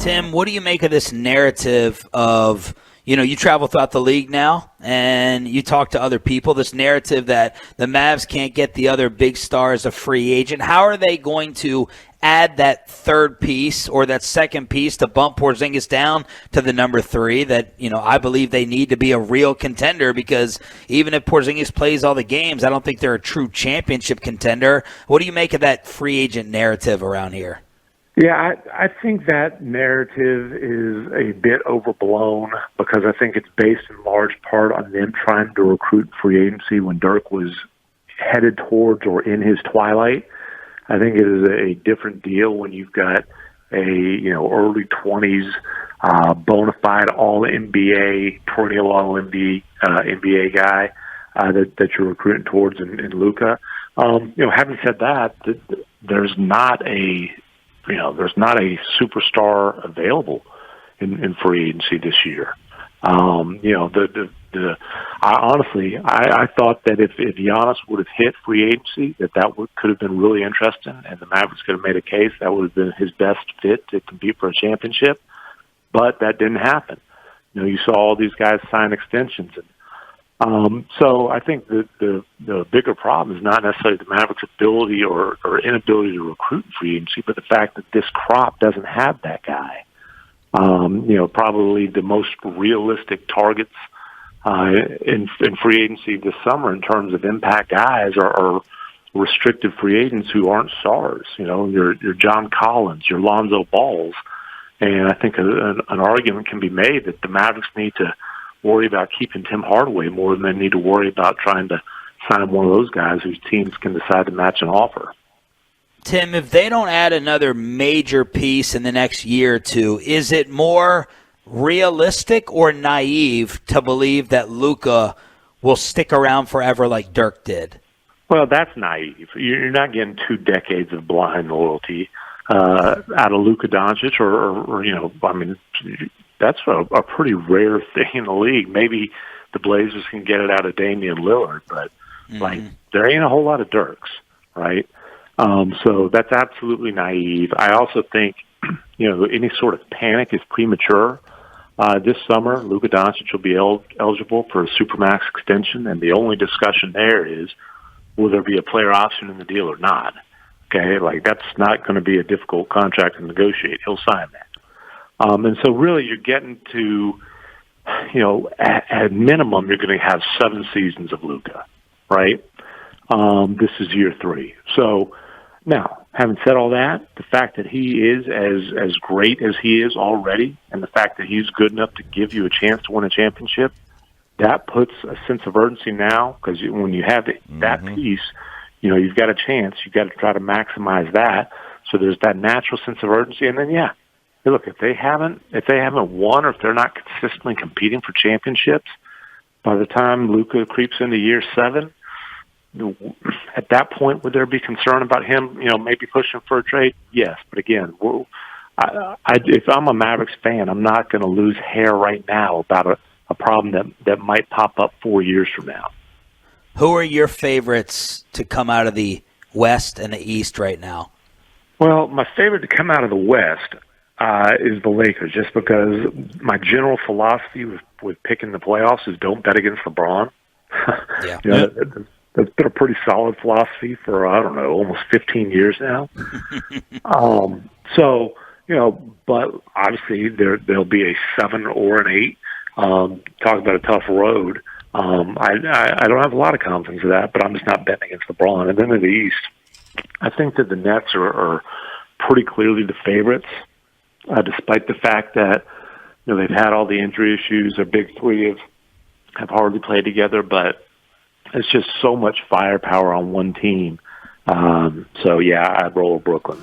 Tim, what do you make of this narrative of, you travel throughout the league now and you talk to other people, this narrative that the Mavs can't get the other big star as a free agent? How are they going to add that third piece or that second piece to bump Porzingis down to the number 3 that, I believe they need to be a real contender? Because even if Porzingis plays all the games, I don't think they're a true championship contender. What do you make of that free agent narrative around here? Yeah, I think that narrative is a bit overblown because I think it's based in large part on them trying to recruit free agency when Dirk was headed towards or in his twilight. I think it is a different deal when you've got a early 20s bona fide all NBA, perennial all NBA guy that you're recruiting towards in Luka. Having said that, there's not a superstar available in free agency this year. I thought that if Giannis would have hit free agency, could have been really interesting, and the Mavericks could have made a case that would have been his best fit to compete for a championship. But that didn't happen. You saw all these guys sign extensions, and so I think the bigger problem is not necessarily the Mavericks' ability or inability to recruit free agency, but the fact that this crop doesn't have that guy. Probably the most realistic targets in free agency this summer in terms of impact guys are restricted free agents who aren't stars. Your John Collins, your Lonzo Balls, and I think an argument can be made that the Mavericks need to worry about keeping Tim Hardaway more than they need to worry about trying to sign one of those guys whose teams can decide to match an offer. Tim, if they don't add another major piece in the next year or two, is it more realistic or naive to believe that Luka will stick around forever like Dirk did? Well, that's naive. You're not getting 2 decades of blind loyalty out of Luka Doncic, that's a pretty rare thing in the league. Maybe the Blazers can get it out of Damian Lillard, but there ain't a whole lot of Dirks, right? So that's absolutely naive. I also think, any sort of panic is premature. This summer, Luka Doncic will be eligible for a Supermax extension, and the only discussion there is, will there be a player option in the deal or not? Okay, that's not going to be a difficult contract to negotiate. He'll sign that. And so really you're getting to, at minimum, you're going to have 7 seasons of Luka, right? This is year 3. So now, having said all that, the fact that he is as great as he is already, and the fact that he's good enough to give you a chance to win a championship, that puts a sense of urgency now, because when you have that piece, you've got a chance. You've got to try to maximize that. So there's that natural sense of urgency. And then, look, if they haven't won, or if they're not consistently competing for championships, by the time Luka creeps into year 7, at that point, would there be concern about him, maybe pushing for a trade? Yes. But again, if I'm a Mavericks fan, I'm not going to lose hair right now about a problem that might pop up 4 years from now. Who are your favorites to come out of the West and the East right now? Well, my favorite to come out of the West is the Lakers, just because my general philosophy with picking the playoffs is don't bet against LeBron. Yeah. That's been a pretty solid philosophy for, almost 15 years now. But obviously there'll be a 7 or an 8. Talk about a tough road. I don't have a lot of confidence in that, but I'm just not betting against LeBron. And then in the East, I think that the Nets are pretty clearly the favorites, despite the fact that they've had all the injury issues. Their big 3 have hardly played together, but it's just so much firepower on one team. I'd roll Brooklyn.